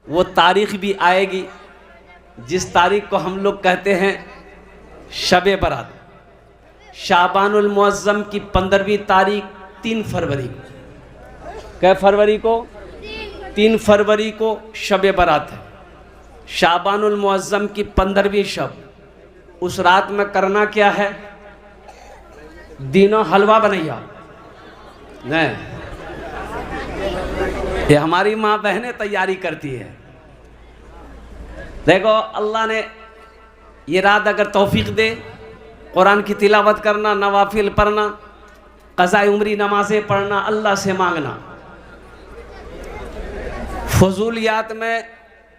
वो तारीख़ भी आएगी जिस तारीख़ को हम लोग कहते हैं शब बारात। शाबानुल मुअज़्ज़म की 15वीं तारीख 3 फरवरी को, कै फरवरी को? 3 फरवरी को शब बारात है। शाबानुल मुअज़्ज़म की 15वीं शब, उस रात में करना क्या है? दिनों हलवा बनैया नहीं, ये हमारी माँ बहनें तैयारी करती है। देखो अल्लाह ने ये रात अगर तौफीक दे, कुरान की तिलावत करना, नवाफिल पढ़ना, क़ज़ा उम्री नमाज़ें पढ़ना, अल्लाह से मांगना, फजूलियात में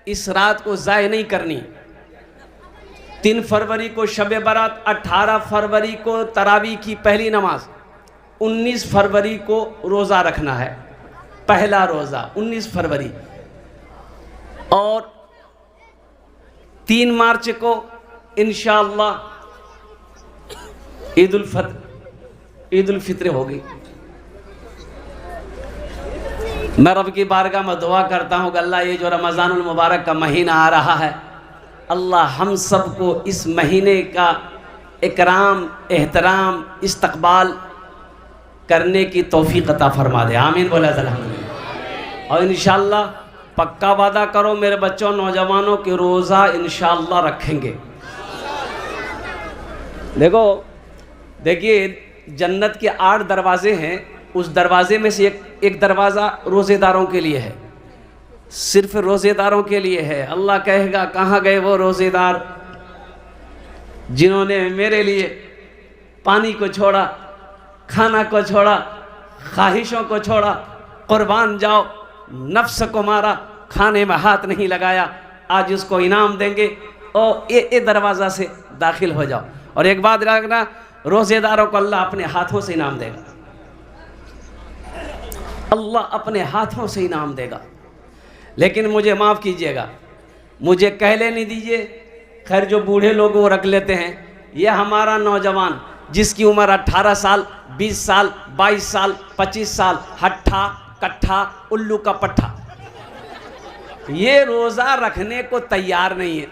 इस रात को ज़ाय नहीं करनी। 3 फरवरी को शब बारात, 18 फरवरी को तरावी की पहली नमाज, 19 फरवरी को रोज़ा रखना है, पहला रोज़ा 19 फरवरी, और 3 मार्च को इंशाअल्लाह ईद उल फित्र होगी। मैं रब की बारगाह में दुआ करता हूँ कि अल्लाह ये जो रमज़ानुल मुबारक का महीना आ रहा है, अल्लाह हम सबको इस महीने का इकराम, एहतराम, इस्तक़बाल करने की तौफ़ीक़ अता फरमा दे। आमीन बोला अल्हम्दुलिल्लाह। और इंशाअल्लाह पक्का वादा करो मेरे बच्चों, नौजवानों के रोज़ा इंशाअल्लाह रखेंगे। देखिए जन्नत के 8 दरवाजे हैं, उस दरवाजे में से एक दरवाज़ा रोज़ेदारों के लिए है, सिर्फ रोज़ेदारों के लिए है। अल्लाह कहेगा कहाँ गए वो रोज़ेदार जिन्होंने मेरे लिए पानी को छोड़ा, खाना को छोड़ा, ख्वाहिशों को छोड़ा, कुर्बान जाओ, नफ्स को मारा, खाने में हाथ नहीं लगाया। आज उसको इनाम देंगे और ये दरवाज़ा से दाखिल हो जाओ। और एक बात रखना, रोज़ेदारों को अल्लाह अपने हाथों से इनाम देगा, अल्लाह अपने हाथों से इनाम देगा। लेकिन मुझे माफ़ कीजिएगा, मुझे कह लेने दीजिए, खैर जो बूढ़े लोग वो रख लेते हैं, ये हमारा नौजवान जिसकी उम्र 18 साल, 20 साल, 22 साल, 25 साल, हट्ठा कट्ठा उल्लू का पट्ठा, ये रोज़ा रखने को तैयार नहीं है,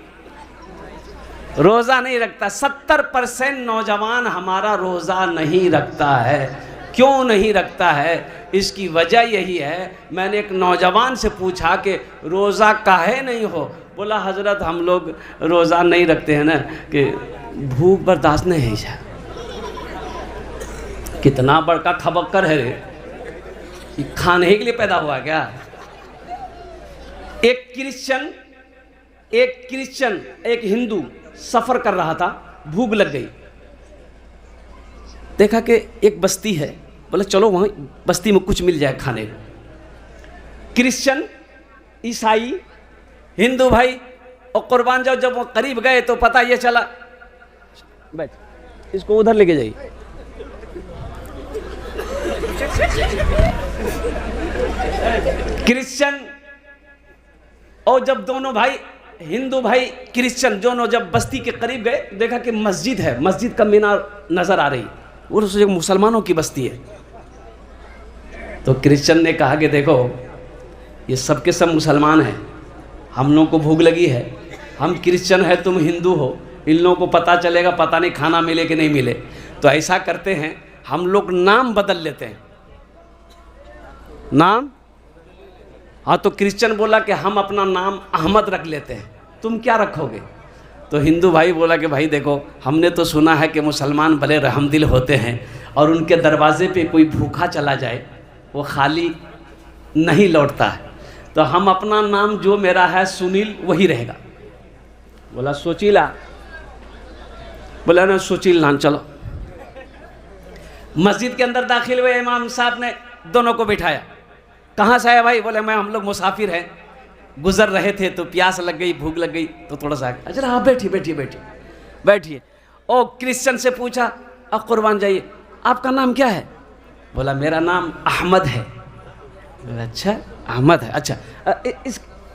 रोज़ा नहीं रखता। 70% नौजवान हमारा रोज़ा नहीं रखता है। क्यों नहीं रखता है? इसकी वजह यही है, मैंने एक नौजवान से पूछा कि रोज़ा काहे नहीं हो? बोला हज़रत हम लोग रोज़ा नहीं रखते हैं ना कि भूख बर्दाश्त नहीं है। कितना बड़का खबक्कर है रे, खाने के लिए पैदा हुआ क्या? एक क्रिश्चियन एक हिंदू सफ़र कर रहा था, भूख लग गई, देखा कि एक बस्ती है, बोले चलो वहाँ बस्ती में कुछ मिल जाए खाने को। क्रिश्चियन, ईसाई, हिंदू भाई और कुर्बान जाओ, जब वो करीब गए तो पता ये चला, बैठ इसको उधर लेके जाइए। क्रिश्चियन और जब दोनों भाई, हिंदू भाई क्रिश्चियन दोनों जब बस्ती के करीब गए, देखा कि मस्जिद है, मस्जिद का मीनार नजर आ रही, वो सोचे मुसलमानों की बस्ती है। तो क्रिश्चियन ने कहा कि देखो ये सब के सब मुसलमान हैं, हम लोगों को भूख लगी है, हम क्रिश्चियन है, तुम हिंदू हो, इन लोगों को पता चलेगा, पता नहीं खाना मिले कि नहीं मिले, तो ऐसा करते हैं हम लोग नाम बदल लेते हैं। नाम, हाँ, तो क्रिश्चियन बोला कि हम अपना नाम अहमद रख लेते हैं, तुम क्या रखोगे? तो हिंदू भाई बोला कि भाई देखो हमने तो सुना है कि मुसलमान बड़े रहमदिल होते हैं और उनके दरवाजे पे कोई भूखा चला जाए वो खाली नहीं लौटता है, तो हम अपना नाम जो मेरा है सुनील वही रहेगा। बोला सोचीला? बोला ना सोचील नाम। चलो मस्जिद के अंदर दाखिल हुए, इमाम साहब ने दोनों को बिठाया। कहाँ से आया भाई? बोले मैं, हम लोग मुसाफिर हैं, गुजर रहे थे तो प्यास लग गई, भूख लग गई तो थोड़ा सा। अच्छा आप बैठिए बैठिए बैठिए बैठिए। ओ क्रिश्चियन से पूछा, अब कुर्बान जाइए, आपका नाम क्या है? बोला मेरा नाम अहमद है। अच्छा अहमद है, अच्छा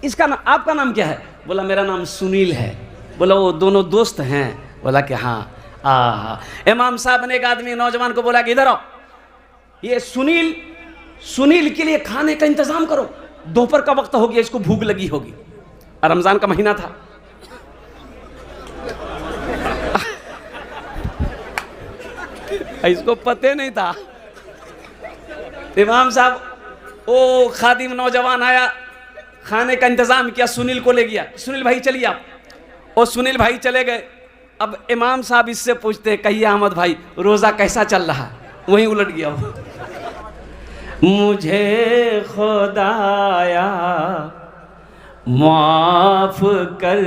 इसका नाम, आपका नाम क्या है? बोला मेरा नाम सुनील है। बोला वो दोनों दोस्त हैं? बोला कि हाँ। इमाम साहब ने एक आदमी नौजवान को बोला कि इधर आओ, ये सुनील के लिए खाने का इंतजाम करो, दोपहर का वक्त हो गया, इसको भूख लगी होगी। रमज़ान का महीना था। इसको पते नहीं था। इमाम साहब, ओ खादिम नौजवान आया, खाने का इंतज़ाम किया, सुनील को ले गया, सुनील भाई चलिए आप। और सुनील भाई चले गए। अब इमाम साहब इससे पूछते, कहिए अहमद भाई रोज़ा कैसा चल रहा? वहीं उलट गया वो। मुझे खुदाया माफ कर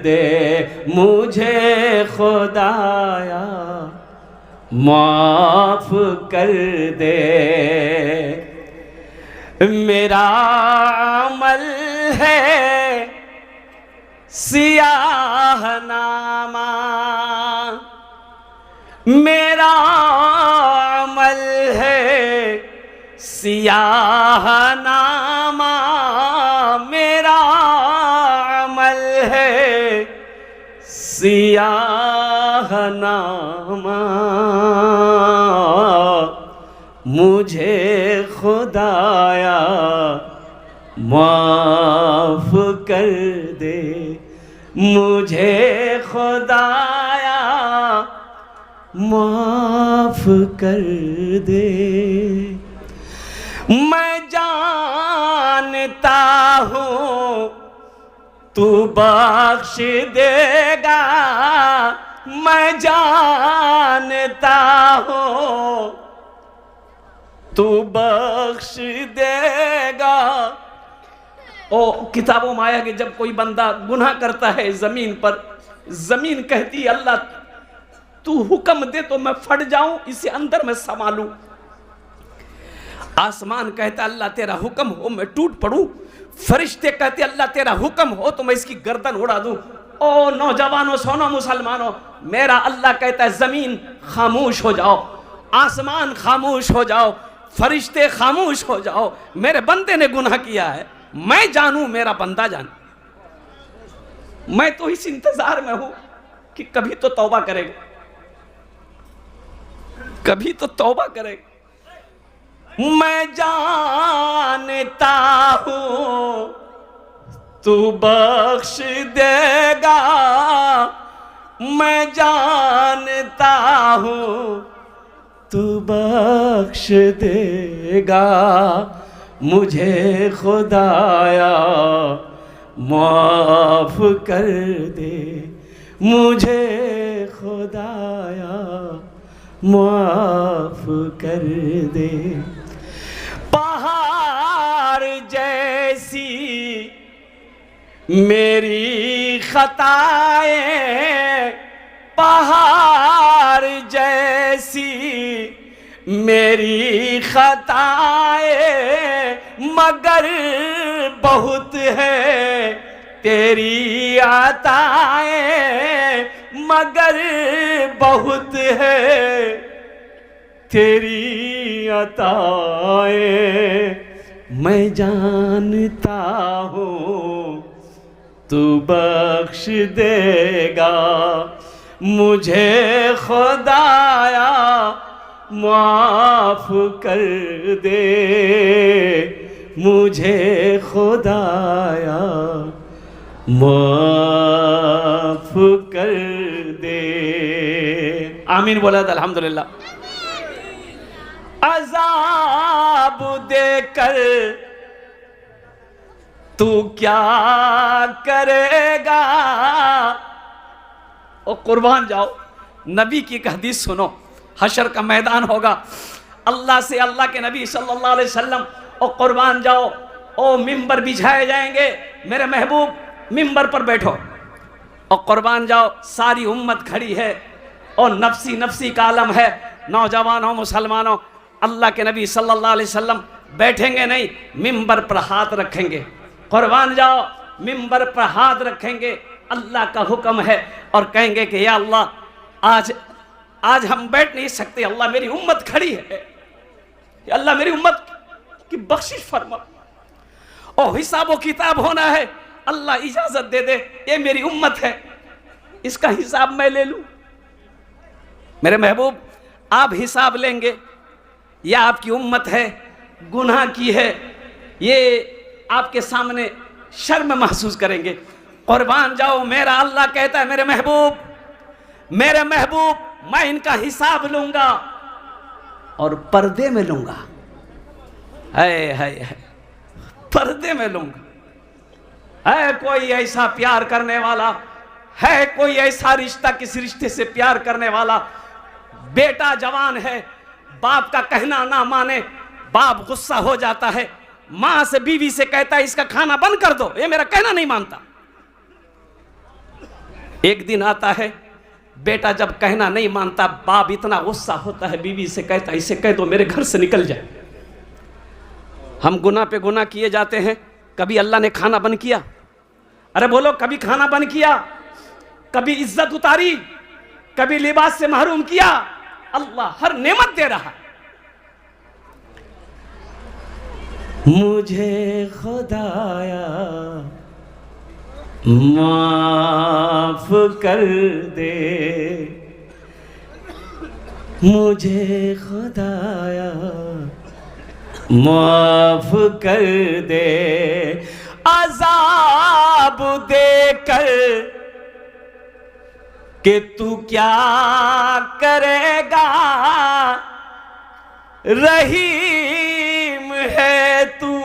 दे, मुझे खुदाया माफ कर दे, मेरा अमल है सियाह नामा, मेरा अमल है सियाह नामा, मेरा अमल है सियाह नामा, मुझे खुदाया माफ कर दे, मुझे खुदाया माफ कर दे। मैं जानता हूँ तू बख्श देगा, मैं जानता हूँ तू बख्श देगा। ओ किताबों में आया कि जब कोई बंदा गुनाह करता है जमीन पर, जमीन कहती है अल्लाह तू हुक्म दे तो मैं फट जाऊं, इसे अंदर में संभालूं। आसमान कहता अल्लाह तेरा हुक्म हो मैं टूट पड़ूं। फरिश्ते कहते अल्लाह तेरा हुक्म हो तो मैं इसकी गर्दन उड़ा दूं। ओ नौजवानों सुनो मुसलमानों, मेरा अल्लाह कहता है जमीन खामोश हो जाओ, आसमान खामोश हो जाओ, फरिश्ते खामोश हो जाओ, मेरे बंदे ने गुनाह किया है, मैं जानूं मेरा बंदा जान। मैं तो इस इंतजार में हूं कि कभी तो तौबा करेगा, कभी तो तौबा करेगा। मैं जानता हूं तू बख्श देगा, मैं जानता हूं तू बख्श देगा, मुझे खुदाया माफ कर दे, मुझे खुदाया माफ कर दे। पहाड़ जैसी मेरी खताएं, पहाड़ जैसी मेरी खताएं, मगर बहुत है तेरी अताएं, मगर बहुत है तेरी अताएं। मैं जानता हूँ तू बख्श देगा, मुझे खुदाया माफ कर दे, मुझे खुदाया माफ कर दे। आमीन बोला था अल्हम्दुलिल्लाह। अज़ाब देकर तू क्या करेगा? ओ कुर्बान जाओ, नबी की एक हदीस सुनो। हशर का मैदान होगा, अल्लाह से अल्लाह के नबी सल्लल्लाहु अलैहि वसल्लम ओ कुर्बान जाओ, ओ मिंबर बिछाए जाएंगे, मेरे महबूब मिंबर पर बैठो और कुर्बान जाओ। सारी उम्मत खड़ी है और नफसी नफसी का आलम है। नौजवानों मुसलमानों, अल्लाह के नबी सल्लल्लाहु अलैहि वसल्लम बैठेंगे नहीं, मिंबर पर हाथ रखेंगे। कुर्बान जाओ, मिंबर पर हाथ रखेंगे, अल्लाह का हुक्म है और कहेंगे कि या अल्लाह आज हम बैठ नहीं सकते, अल्लाह मेरी उम्मत खड़ी है, अल्लाह मेरी उम्मत की बख्शिश फरमा। और हिसाब व किताब होना है, अल्लाह इजाजत दे दे, ये मेरी उम्मत है, इसका हिसाब मैं ले लूं। मेरे महबूब, आप हिसाब लेंगे या आपकी उम्मत है गुनाह की है, ये आपके सामने शर्म महसूस करेंगे। कुर्बान जाओ, मेरा अल्लाह कहता है मेरे महबूब मैं इनका हिसाब लूंगा और पर्दे में लूंगा। है पर्दे में लूंगा। है कोई ऐसा प्यार करने वाला, है कोई ऐसा रिश्ता किसी रिश्ते से प्यार करने वाला? बेटा जवान है, बाप का कहना ना माने, बाप गुस्सा हो जाता है, मां से बीवी से कहता है इसका खाना बंद कर दो, ये मेरा कहना नहीं मानता। एक दिन आता है, बेटा जब कहना नहीं मानता, बाप इतना गुस्सा होता है, बीवी से कहता है इसे कह दो मेरे घर से निकल जाए। हम गुनाह पे गुनाह किए जाते हैं। कभी अल्लाह ने खाना बंद किया? अरे बोलो, कभी खाना बंद किया? कभी इज्जत उतारी? कभी लिबास से महरूम किया? अल्लाह हर नेमत दे रहा। मुझे खुदाया माफ कर दे, मुझे खुदाया माफ कर दे, अज़ाब देकर कि तू क्या करेगा, रहीम है तू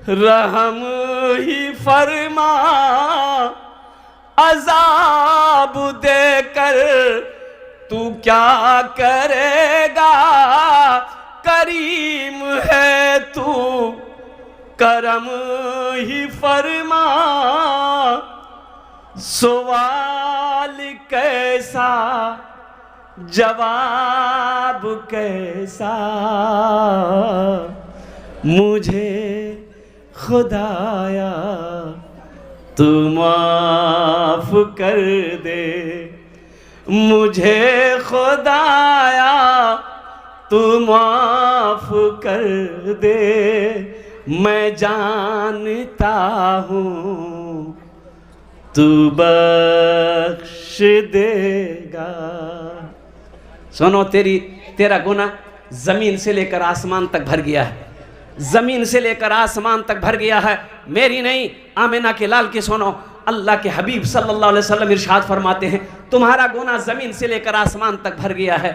रहम ही फरमा, अज़ाब देकर तू क्या करेगा, करीम है तू करम ही फरमा। सवाल कैसा जवाब कैसा, मुझे खुदाया तू माफ कर दे, मुझे खुदाया तू माफ कर दे, मैं जानता हूँ तू बख्श देगा। सुनो, तेरा गुनाह जमीन से लेकर आसमान तक भर गया है, जमीन से लेकर आसमान तक भर गया है। मेरी नहीं, आमिना के लाल की सुनो। अल्लाह के हबीब सल्लल्लाहु अलैहि वसल्लम इरशाद फरमाते हैं, तुम्हारा गुनाह जमीन से लेकर आसमान तक भर गया है।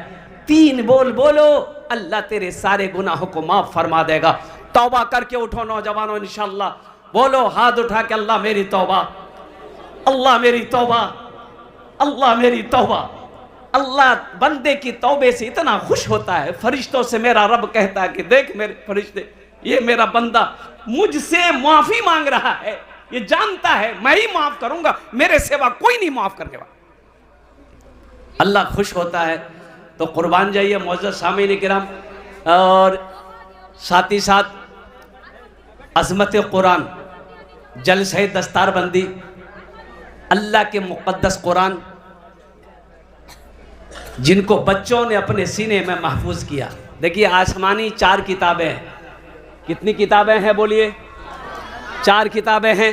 3 बोल बोलो, अल्लाह तेरे सारे गुनाहों को माफ फरमा देगा। तौबा करके उठो नौजवानों, इंशाअल्लाह। बोलो हाथ उठा के, अल्लाह मेरी तौबा, अल्लाह मेरी तौबा, अल्लाह मेरी तौबा। अल्लाह बंदे की तौबे से इतना खुश होता है, फरिश्तों से मेरा रब कहता है कि देख मेरे फरिश्ते, ये मेरा बंदा मुझसे माफी मांग रहा है, ये जानता है मैं ही माफ करूंगा, मेरे सिवा कोई नहीं माफ करने वाला। अल्लाह खुश होता है। तो कुर्बान जाइए मुअज़्ज़ज़ सामीन किराम। और साथ ही साथ अज़मत कुरान, जलसे दस्तारबंदी, अल्लाह के मुक़द्दस कुरान, जिनको बच्चों ने अपने सीने में महफूज किया। देखिए, आसमानी 4 किताबें हैं। कितनी किताबें हैं बोलिए? 4 किताबें हैं।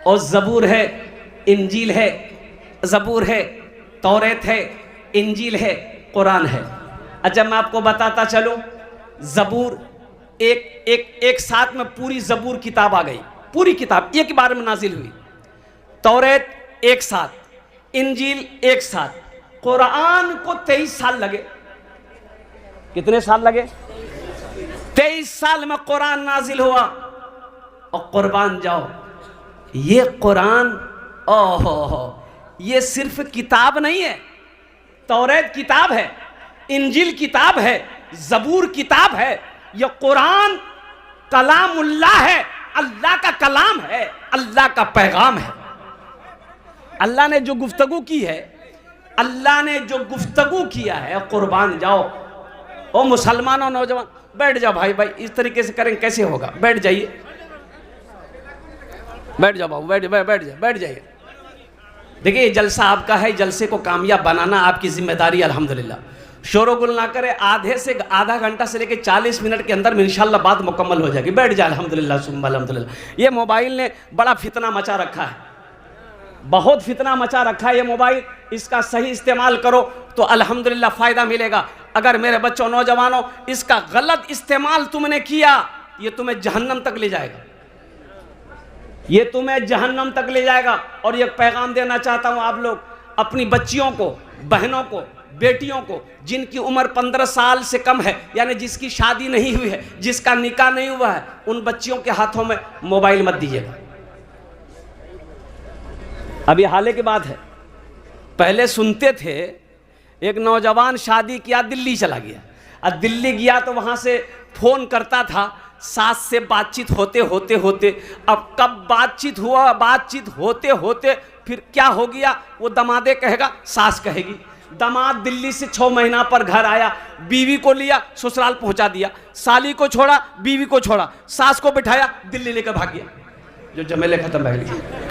और ज़बूर है, इंजील है, ज़बूर है, तौरेत है, इंजील है, कुरान है। अच्छा, मैं आपको बताता चलूं, ज़बूर एक साथ में पूरी ज़बूर किताब आ गई, पूरी किताब एक बार में नाजिल हुई। तौरेत एक साथ, इंजील एक साथ। कुरान को 23 साल लगे। कितने साल लगे? 23 साल में कुरान नाजिल हुआ। और कुर्बान जाओ, ये कुरान, ओहो, ये सिर्फ किताब नहीं है। तौरेत किताब है, इंजील किताब है, ज़बूर किताब है। ये कुरान कलामुल्लाह है, अल्लाह का कलाम है, अल्लाह का पैगाम है। अल्लाह ने जो गुफ्तगू की है, अल्लाह ने जो गुफ्तगू किया है, कुर्बान जाओ। ओ मुसलमानों, नौजवान, बैठ जाओ भाई, इस तरीके से करेंगे कैसे होगा? बैठ जाइए, बैठ जाओ बाबू, बैठ जाइए। देखिए, जलसा आपका है, जलसे को कामयाब बनाना आपकी जिम्मेदारी। अल्हम्दुलिल्लाह, शोरगुल ना करे। आधा घंटा से लेकर 40 मिनट के अंदर में इंशाल्लाह बात मुकम्मल हो जाएगी। बैठ जाए। अल्हम्दुलिल्लाह सुम्मा अल्हम्दुलिल्लाह। ये मोबाइल ने बड़ा फितना मचा रखा है, बहुत फितना मचा रखा है ये मोबाइल। इसका सही इस्तेमाल करो तो अल्हम्दुलिल्लाह फ़ायदा मिलेगा। अगर मेरे बच्चों, नौजवानों, इसका गलत इस्तेमाल तुमने किया, ये तुम्हें जहन्नम तक ले जाएगा। ये तुम्हें जहन्नम तक ले जाएगा। और ये पैगाम देना चाहता हूं आप लोग अपनी बच्चियों को, बहनों को, बेटियों को, जिनकी उम्र 15 साल से कम है, यानी जिसकी शादी नहीं हुई है, जिसका निकाह नहीं हुआ है, उन बच्चियों के हाथों में मोबाइल मत दीजिएगा। अभी हाल की बात है, पहले सुनते थे एक नौजवान शादी किया, दिल्ली चला गया। अब दिल्ली गया तो वहां से फोन करता था, सास से बातचीत होते होते होते, अब कब बातचीत हुआ, बातचीत होते होते फिर क्या हो गया, वो दमादे कहेगा, सास कहेगी। दामाद दिल्ली से 6 महीना पर घर आया, बीवी को लिया, ससुराल पहुंचा दिया, साली को छोड़ा, बीवी को छोड़ा, सास को बिठाया, दिल्ली लेकर भाग गया। जो जमेले खत्म रह गए।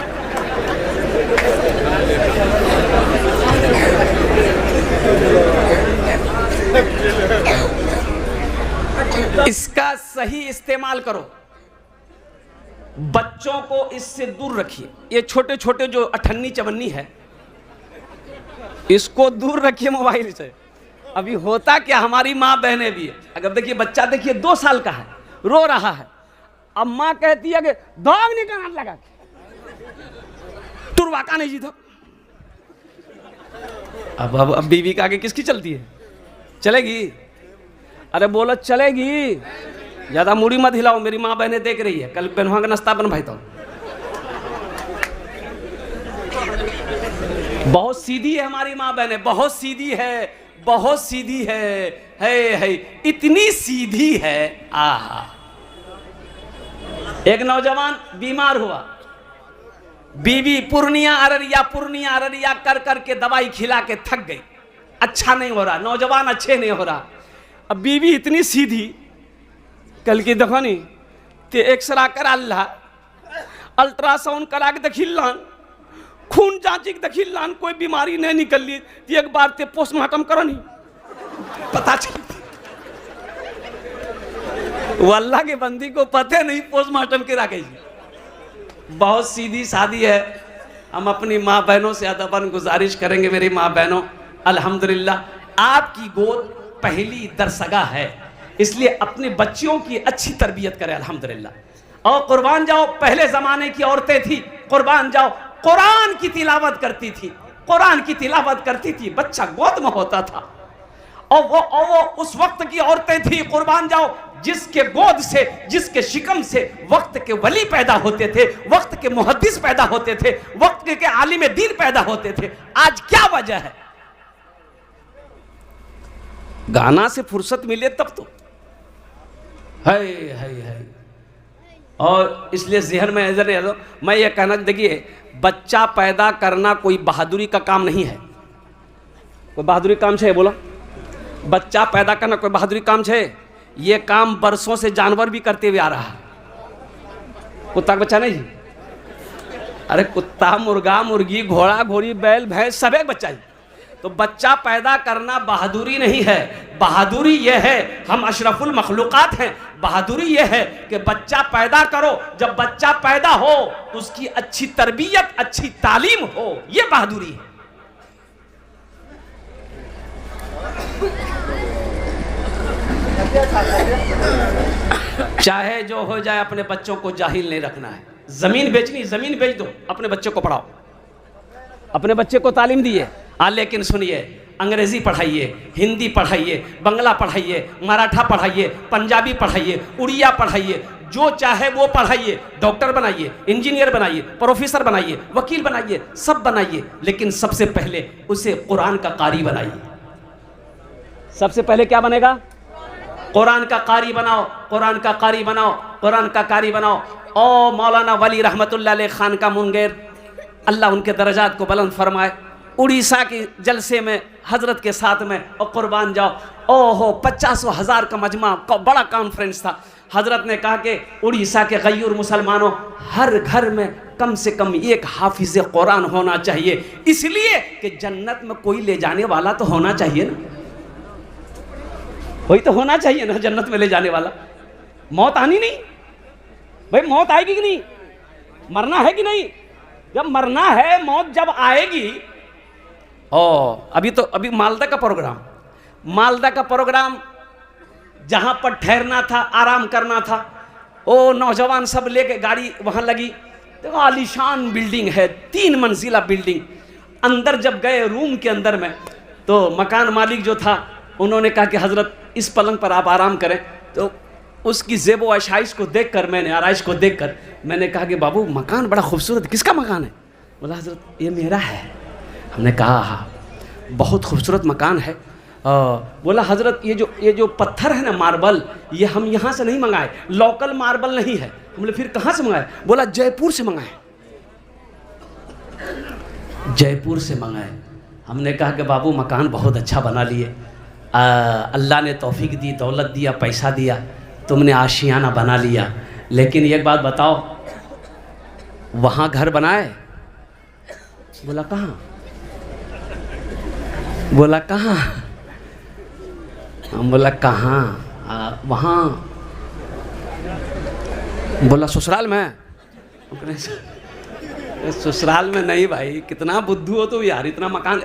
इसका सही इस्तेमाल करो, बच्चों को इससे दूर रखिए। ये छोटे छोटे जो अठन्नी चवन्नी है, इसको दूर रखिए मोबाइल से। अभी होता क्या, हमारी माँ बहनें भी है, अगर देखिए बच्चा देखिए 2 साल का है, रो रहा है, अब माँ कहती है कि दौग निकाल लगा के तुरवाका नहीं जी तो अब बीवी का आगे किसकी चलती है, चलेगी? अरे बोलो चलेगी, ज्यादा मुड़ी मत हिलाओ, मेरी माँ बहनें देख रही है, कल बहनों का नाश्ता बन भाई। तो बहुत सीधी है हमारी माँ बहनें, बहुत सीधी है, बहुत सीधी है, इतनी सीधी है। आहा, एक नौजवान बीमार हुआ, बीवी पूर्णिया अररिया कर करके दवाई खिला के थक गई, अच्छा नहीं हो रहा, नौजवान अच्छे नहीं हो रहा। अब बीवी इतनी सीधी, कल की देखो नहीं ते एक्सरा करा ला, अल्ट्रासाउंड करा के देखिलान, खून जांची के देखिलान, कोई बीमारी नहीं निकल ली, एक बार ते पोस्टमार्टम करो नहीं, पता चल। वो अल्लाह के बंदी को पता नहीं पोस्टमार्टम करा के। बहुत सीधी सादी है। हम अपनी माँ बहनों से अदबन गुजारिश करेंगे, मेरी माँ बहनों, अल्हम्दुलिल्लाह आपकी गोद पहली दरसगा है, इसलिए अपनी बच्चियों की अच्छी तरबियत करें अल्हम्दुलिल्लाह। और कुर्बान जाओ, पहले जमाने की औरतें थी, कुर्बान जाओ, कुरान की तिलावत करती थी, कुरान की तिलावत करती थी, बच्चा गोद में होता था। और वो उस वक्त की औरतें थी, कुर्बान जाओ, जिसके गोद से, जिसके शिकम से वक्त के वली पैदा होते थे, वक्त के मुहद्दिस पैदा होते थे, वक्त के आलिम दीन पैदा होते थे। आज क्या वजह है? गाना से फुर्सत मिले तब तो है। और इसलिए जहन में नजर नहीं, मैं ये कहना, देखिए बच्चा पैदा करना कोई बहादुरी का काम नहीं है। कोई बहादुरी काम है बोलो? बच्चा पैदा करना कोई बहादुरी काम है? ये काम बरसों से जानवर भी करते हुए आ रहा है। कुत्ता का बच्चा नहीं, अरे कुत्ता, मुर्गा, मुर्गी, घोड़ा, घोड़ी, बैल, भैंस, सब एक बच्चा ही। तो बच्चा पैदा करना बहादुरी नहीं है, बहादुरी यह है, हम अशरफुल मखलूकात हैं। बहादुरी यह है कि बच्चा पैदा करो, जब बच्चा पैदा हो तो उसकी अच्छी तरबियत, अच्छी तालीम हो, यह बहादुरी है। चाहे जो हो जाए, अपने बच्चों को जाहिल नहीं रखना है। जमीन बेचनी, जमीन बेच दो, अपने बच्चे को पढ़ाओ, अपने बच्चे को तालीम दिए। लेकिन सुनिए, अंग्रेजी पढ़ाइए, हिंदी पढ़ाइए, बंगला पढ़ाइए, मराठा पढ़ाइए, पंजाबी पढ़ाइए, उड़िया पढ़ाइए, जो चाहे वो पढ़ाइए, डॉक्टर बनाइए, इंजीनियर बनाइए, प्रोफेसर बनाइए, वकील बनाइए, सब बनाइए, लेकिन सबसे पहले उसे कुरान का कारी बनाइए। सबसे पहले क्या बनेगा? कुरान का कारी बनाओ, कुरान का कारी बनाओ, कुरान का कारी बनाओ। ओ मौलाना वली रहमतुल्लाह अलैह खान का मुंगेर, अल्लाह उनके दर्जात को बुलंद फरमाए, उड़ीसा के जलसे में हजरत के साथ में, और कुर्बान जाओ, ओहो 50,000 का मजमा, बड़ा कॉन्फ्रेंस था। हजरत ने कहा कि उड़ीसा के गयूर मुसलमानों, हर घर में कम से कम एक हाफिज कुरान होना चाहिए, इसलिए कि जन्नत में कोई ले जाने वाला तो होना चाहिए ना, वही तो होना चाहिए ना जन्नत में ले जाने वाला। मौत आनी नहीं भाई, मौत आएगी कि नहीं? मरना है कि नहीं? जब मरना है, मौत जब आएगी। अभी मालदा का प्रोग्राम, जहां पर ठहरना था, आराम करना था, ओ नौजवान सब लेके गाड़ी वहां लगी, देखो आलीशान बिल्डिंग है, 3 मंजिला बिल्डिंग। अंदर जब गए रूम के अंदर में, तो मकान मालिक जो था उन्होंने कहा कि हज़रत इस पलंग पर आप आराम करें। तो उसकी ज़ेबो आशाइश को देखकर, मैंने आराइश को देखकर मैंने कहा कि बाबू मकान बड़ा खूबसूरत, किसका मकान है? बोला हज़रत ये मेरा है। हमने कहा हाँ बहुत खूबसूरत मकान है। बोला हज़रत ये जो पत्थर है ना मार्बल, ये हम यहाँ से नहीं मंगाए, लोकल मार्बल नहीं है। हमने फिर कहाँ से मंगाए? बोला जयपुर से मंगाए, जयपुर से मंगाए। हमने कहा कि बाबू मकान बहुत अच्छा बना लिए, अल्लाह ने तौफीक दी, दौलत दिया, पैसा दिया, तुमने आशियाना बना लिया, लेकिन एक बात बताओ वहाँ घर बनाए? बोला कहाँ? बोला कहाँ? हम बोला कहाँ? वहाँ। बोला ससुराल में? ससुराल में नहीं भाई, कितना बुद्धू हो तो यार, इतना मकान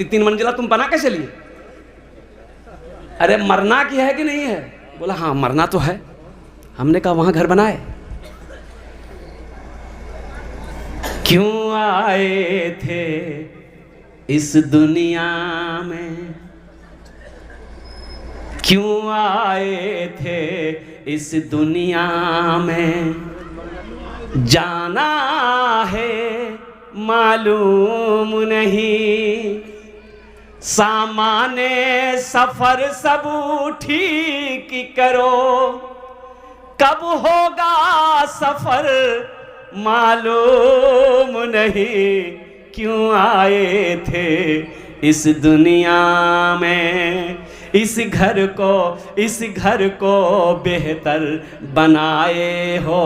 3 मंजिला तुम बना कैसे लिए? अरे मरना की है कि नहीं है? बोला हाँ मरना तो है। हमने कहा वहाँ घर बनाए? क्यों आए थे इस दुनिया में, क्यों आए थे इस दुनिया में, जाना है मालूम नहीं, सामाने सफर सब ठीक करो, कब होगा सफर मालूम नहीं, क्यों आए थे इस दुनिया में, इस घर को बेहतर बनाए हो,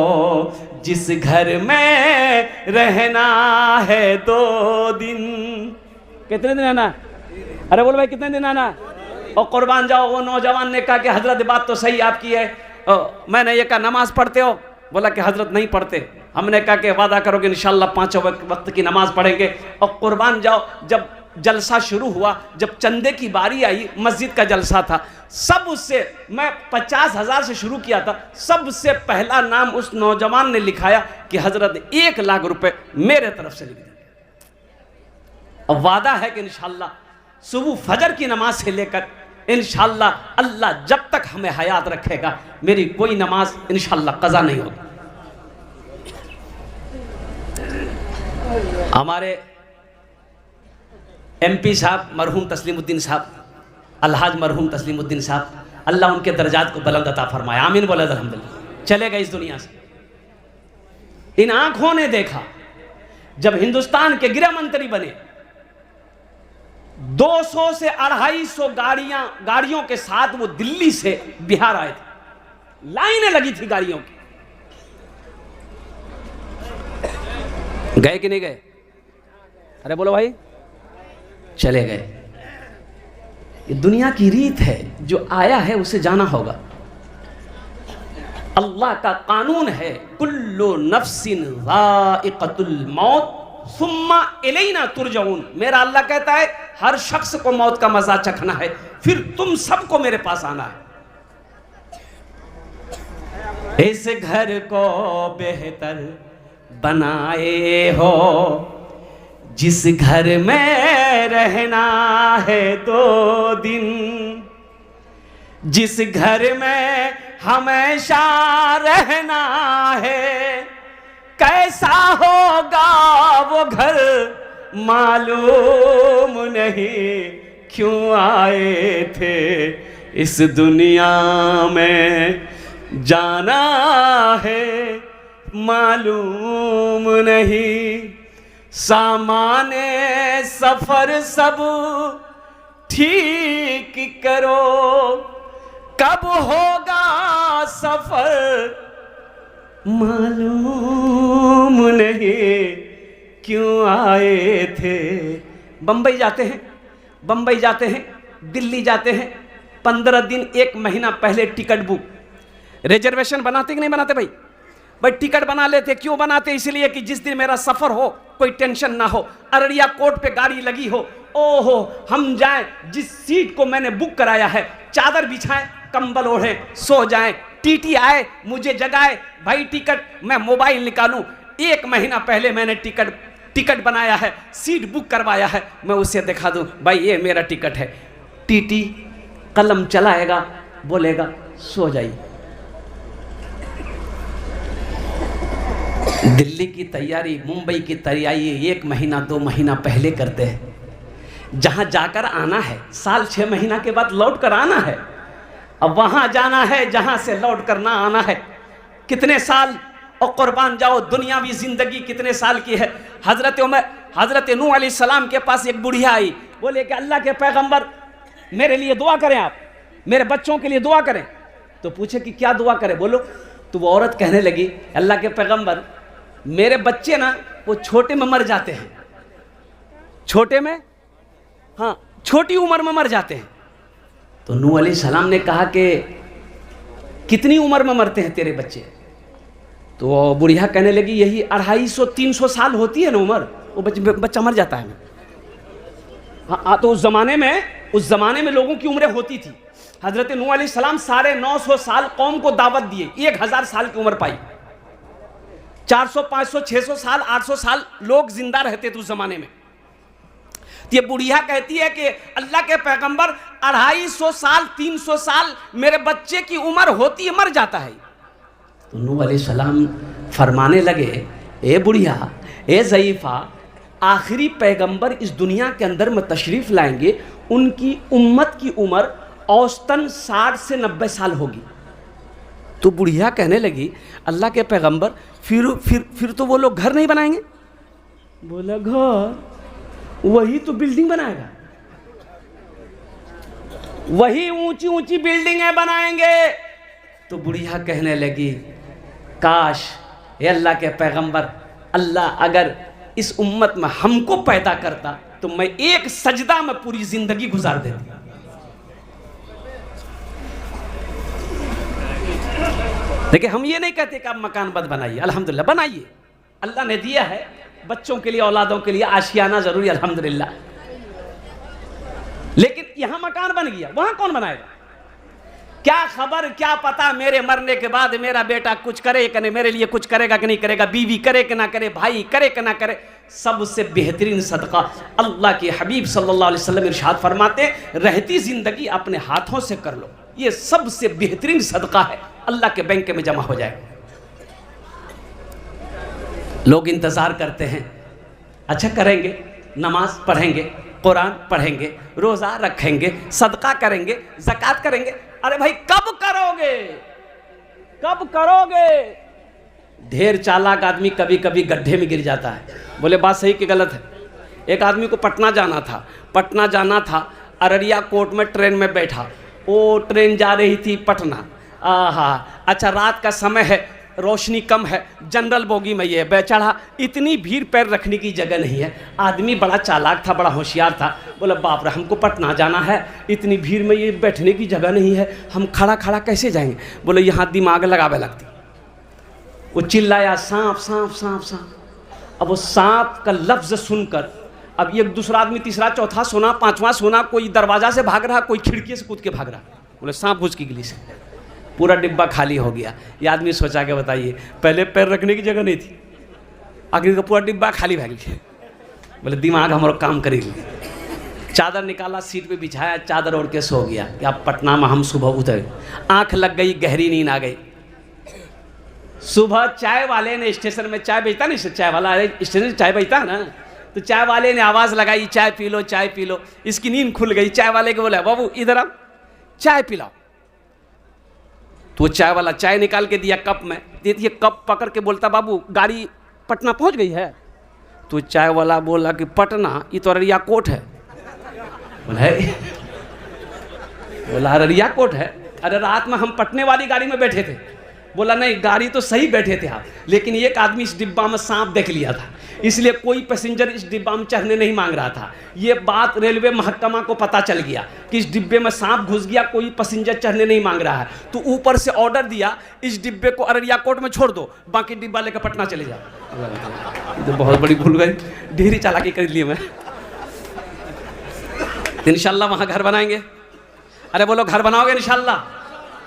जिस घर में रहना है 2 दिन। कितने दिन रहना? अरे बोलो भाई कितने दिन रहना? और कुर्बान जाओ। वो नौजवान ने कहा कि हजरत बात तो सही आपकी है। मैंने ये कहा नमाज पढ़ते हो? बोला कि हजरत नहीं पढ़ते। हमने कहा कि वादा करोगे इंशाल्लाह 5 वक्त की नमाज पढ़ेंगे। और कुर्बान जाओ, जब जलसा शुरू हुआ, जब चंदे की बारी आई, मस्जिद का जलसा था, सब उससे, मैं 50,000 से शुरू किया था, सबसे पहला नाम उस नौजवान ने लिखाया कि हजरत 1 लाख रुपए मेरे तरफ से लिख देंगे। और वादा है कि इंशाल्लाह सुबह फजर की नमाज से लेकर इंशाल्लाह अल्लाह जब तक हमें हयात रखेगा, मेरी कोई नमाज इंशाल्लाह कज़ा नहीं होगी। हमारे MP साहब मरहूम तस्लीमुद्दीन साहब, अलहाज मरहूम तस्लीमुद्दीन साहब, अल्लाह उनके दर्जात को बुलंद अता फरमाए, आमीन बोले अल्हम्दुलिल्लाह। चले गए इस दुनिया से। इन आंखों ने देखा जब हिंदुस्तान के गृह मंत्री बने, 200 से 250 गाड़ियों के साथ वो दिल्ली से बिहार आए थे, लाइनें लगी थी गाड़ियों की। गए कि नहीं गए? अरे बोलो भाई। चले गए। ये दुनिया की रीत है, जो आया है उसे जाना होगा। अल्लाह का कानून है, कुल्लु नफ्सिन ज़ाइक़तुल मौत सुम्मा इलैना तुरजऊन। मेरा अल्लाह कहता है हर शख्स को मौत का मजा चखना है, फिर तुम सबको मेरे पास आना है। इस घर को बेहतर बनाए हो, जिस घर में रहना है 2 दिन, जिस घर में हमेशा रहना है, कैसा होगा वो घर मालूम नहीं, क्यों आए थे इस दुनिया में, जाना है मालूम नहीं, सामाने सफर सब ठीक करो, कब होगा सफर मालूम नहीं, क्यों आए थे। बंबई जाते हैं, दिल्ली जाते हैं, 15 दिन 1 महीना पहले टिकट बुक, रिजर्वेशन बनाते कि नहीं बनाते भाई? भाई टिकट बना लेते। क्यों बनाते? इसलिए कि जिस दिन मेरा सफर हो कोई टेंशन ना हो, अररिया कोर्ट पे गाड़ी लगी हो, ओहो हम जाएं, जिस सीट को मैंने बुक कराया है चादर बिछाएं, कंबल ओढ़ें, सो जाएं, टीटी आए मुझे जगाए, भाई टिकट, मैं मोबाइल निकालूं, 1 महीना पहले मैंने टिकट बनाया है, सीट बुक करवाया है, मैं उसे दिखा दूं, भाई ये मेरा टिकट है। टीटी कलम चलाएगा, बोलेगा सो जाइए। दिल्ली की तैयारी, मुंबई की तैयारी 1 महीना 2 महीना पहले करते हैं। जहां जाकर आना है, साल 6 महीना के बाद लौट कर आना है। अब वहां जाना है जहां से लौट कर ना आना है। कितने साल और कुर्बान जाओ, दुनियावी जिंदगी कितने साल की है। हजरत नूह अलैहिस्सलाम के पास एक बुढ़िया आई, बोले कि अल्लाह के पैगंबर मेरे लिए दुआ करें, आप मेरे बच्चों के लिए दुआ करें। तो पूछे कि क्या दुआ करें, बोलो। तो वो औरत कहने लगी, अल्लाह के पैगंबर मेरे बच्चे ना वो छोटे में मर जाते हैं, छोटे में, हाँ छोटी उम्र में मर जाते हैं। तो नूह अलैहिस्सलाम ने कहा कि कितनी उम्र में मरते हैं तेरे बच्चे। तो वो बुढ़िया कहने लगी यही 250-300 साल होती है ना उम्र, वो बच्चा मर जाता है। हाँ तो उस ज़माने में लोगों की उम्रें होती थी। हज़रत नूह अलैहिस्सलाम 950 साल कौम को दावत दिए, 1000 साल की उम्र पाई। 400, 500, 600 साल, 800 साल लोग जिंदा रहते थे उस ज़माने में। तो ये बुढ़िया कहती है कि अल्लाह के पैगंबर 250 साल, 300 साल मेरे बच्चे की उम्र होती है, मर जाता है। तो नूह अलैहिस्सलाम फरमाने लगे, ए बुढ़िया, ए ज़ईफ़ा, आखिरी पैगंबर इस दुनिया के अंदर में तशरीफ़ लाएंगे, उनकी उम्मत की उम्र औसतन 60 से 90 साल होगी। तो बुढ़िया कहने लगी, अल्लाह के पैगंबर फिर तो वो लोग घर नहीं बनाएंगे। बोला घर, वही तो बिल्डिंग बनाएगा, वही ऊंची ऊंची बिल्डिंगें बनाएंगे। तो बुढ़िया कहने लगी, काश ये अल्लाह के पैगंबर, अल्लाह अगर इस उम्मत में हमको पैदा करता तो मैं एक सजदा में पूरी जिंदगी गुजार देती। देखिए हम ये नहीं कहते कि आप मकान बद बनाइए, अल्हम्दुलिल्लाह बनाइए, अल्लाह ने दिया है बच्चों के लिए, औलादों के लिए आशियाना जरूरी, अल्हम्दुलिल्लाह। लेकिन यहां मकान बन गया, वहां कौन बनाएगा? क्या खबर, क्या पता मेरे मरने के बाद मेरा बेटा कुछ करे कि नहीं, मेरे लिए कुछ करेगा कि नहीं करेगा, बीवी करे कि ना करे, भाई करे कि ना करे। सबसे बेहतरीन सदका अल्लाह के हबीब सल्लल्लाहु अलैहि वसल्लम इरशाद फरमाते, रहती जिंदगी अपने हाथों से कर लो, ये सबसे बेहतरीन सदका है, अल्लाह के बैंक में जमा हो जाए। लोग इंतजार करते हैं, अच्छा करेंगे, नमाज पढ़ेंगे, कुरान पढ़ेंगे, रोजा रखेंगे, सदका करेंगे, ज़कात करेंगे। अरे भाई कब करोगे, कब करोगे? ढेर चालाक आदमी कभी कभी गड्ढे में गिर जाता है। बोले बात सही कि गलत है? एक आदमी को पटना जाना था, अररिया कोर्ट में ट्रेन में बैठा, वो ट्रेन जा रही थी पटना। अच्छा रात का समय है, रोशनी कम है, जनरल बोगी में ये चढ़ा, इतनी भीड़ पैर रखने की जगह नहीं है। आदमी बड़ा चालाक था, बड़ा होशियार था, बोला बाप रे हमको पटना जाना है, इतनी भीड़ में ये बैठने की जगह नहीं है, हम खड़ा खड़ा कैसे जाएंगे? बोले यहाँ दिमाग लगावे लगती। वो चिल्लाया सांप सांप सांप सांप। अब वो सांप का लफ्ज़ सुनकर अब एक दूसरा आदमी, तीसरा, चौथा सुना, पांचवा सुना, कोई दरवाजा से भाग रहा, कोई खिड़की से कूद के भाग रहा। बोले सांप घुस की गिली से पूरा डिब्बा खाली हो गया। ये आदमी सोचा के बताइए, पहले पैर रखने की जगह नहीं थी, आखिर का पूरा डिब्बा खाली भाग गया। बोले दिमाग हमारा काम करेगी। चादर निकाला, सीट पे बिछाया, चादर ओढ़ के सो गया कि अब पटना में हम सुबह उतरे। आंख लग गई, गहरी नींद आ गई। सुबह चाय वाले ने, स्टेशन में चाय बेचता नहीं, चाय वाला स्टेशन में चाय बेचता है ना, तो चाय वाले ने आवाज़ लगाई, चाय पी लो, चाय पी लो। इसकी नींद खुल गई। चाय वाले के बोला बाबू इधर आओ, चाय पिलाओ। तो वो चाय वाला चाय निकाल के दिया कप में, दे दिए, कप पकड़ के बोलता बाबू गाड़ी पटना पहुंच गई है? तो चाय वाला बोला कि पटना, ये तो अररिया कोट है। बोला अररिया कोट है? अरे रात में हम पटने वाली गाड़ी में बैठे थे। बोला नहीं, गाड़ी तो सही बैठे थे आप, लेकिन एक आदमी इस डिब्बा में सांप देख लिया था, इसलिए कोई पैसेंजर इस डिब्बा में चढ़ने नहीं मांग रहा था। ये बात रेलवे महकमा को पता चल गया कि इस डिब्बे में सांप घुस गया, कोई पैसेंजर चढ़ने नहीं मांग रहा है। तो ऊपर से ऑर्डर दिया, इस डिब्बे को अररिया कोर्ट में छोड़ दो, बाकी डिब्बा लेकर पटना चले जाओ। तो बहुत बड़ी भूल गई, ढेरी चालाकी कर लिए मैं। इंशाल्लाह वहाँ घर बनाएंगे। अरे बोलो घर बनाओगे इंशाल्लाह?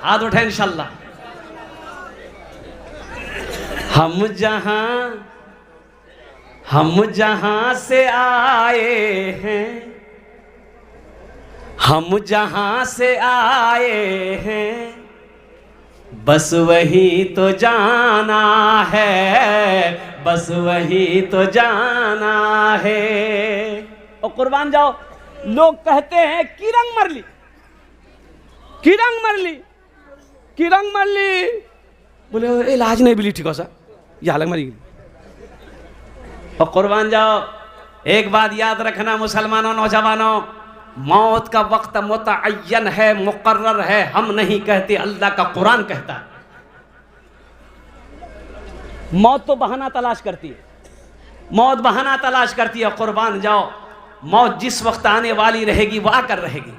हाथ उठाए इंशाल्लाह। हम जहाँ हम जहां से आए हैं, हम जहां से आए हैं, बस वही तो जाना है, बस वही तो जाना है। और कुर्बान जाओ, लोग कहते हैं किरंग मर ली, किरंग मर ली, किरंग मर ली। बोले इलाज नहीं मिली ठीक हो सा, ये हालत मरी। और कुर्बान जाओ, एक बात याद रखना मुसलमानों, नौजवानों, मौत का वक्त मुतअय्यन है, मुकर्रर है। हम नहीं कहते, अल्लाह का कुरान कहता है। मौत तो बहाना तलाश करती है, मौत बहाना तलाश करती है। कुर्बान जाओ, मौत जिस वक्त आने वाली रहेगी वो आकर रहेगी।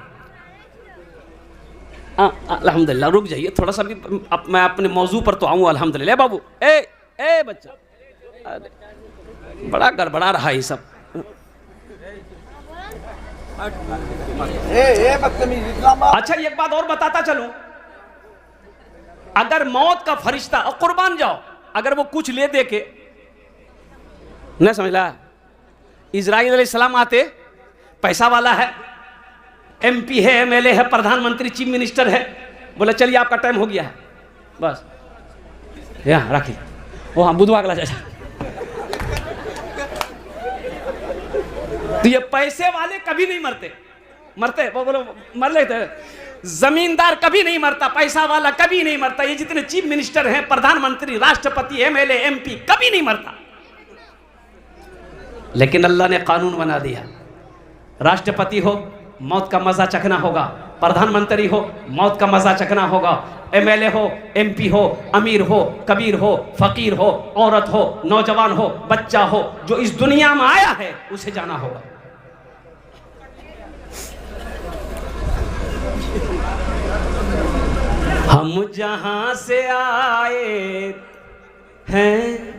अल्हम्दुलिल्लाह, रुक जाइए थोड़ा सा भी, मैं अपने मौजू पर तो आऊँ। अल्हम्दुलिल्लाह बाबू, ए बच्चा, बड़ा गड़बड़ा रहा ये सब। अच्छा एक बात और बताता चलूं, अगर मौत का फरिश्ता, और कुर्बान जाओ, अगर वो कुछ ले दे के न समझ ला, इजराइल अलैहिस्सलाम आते, पैसा वाला है, एमपी है, एमएलए है, प्रधानमंत्री, चीफ मिनिस्टर है, बोले चलिए आपका टाइम हो गया है, बस यहाँ रखिए, वो हाँ बुधवा का जैसा। तो ये पैसे वाले कभी नहीं मरते, मरते वो बोलो मर लेते। जमींदार कभी नहीं मरता, पैसा वाला कभी नहीं मरता। ये जितने चीफ मिनिस्टर हैं, प्रधानमंत्री, राष्ट्रपति, एमएलए, एमपी, कभी नहीं मरता। लेकिन अल्लाह ने कानून बना दिया, राष्ट्रपति हो मौत का मजा चखना होगा, प्रधानमंत्री हो मौत का मजा चखना होगा, एमएलए हो, एमपी हो, अमीर हो, कबीर हो, फकीर हो, औरत हो, नौजवान हो, बच्चा हो, जो इस दुनिया में आया है उसे जाना होगा। हम जहां से आए हैं,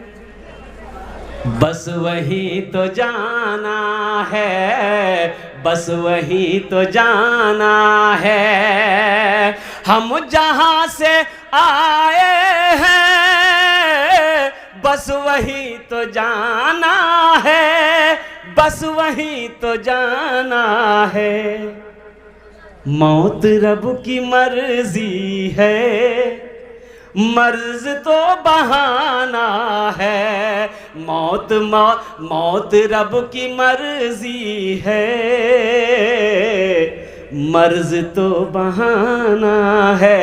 बस वही तो जाना है, बस वही तो जाना है। हम जहां से आए हैं, बस वही तो जाना है, बस वही तो जाना है। मौत रब की मर्जी है, मर्ज तो बहाना है। मौत रब की मर्जी है, मर्ज तो बहाना है,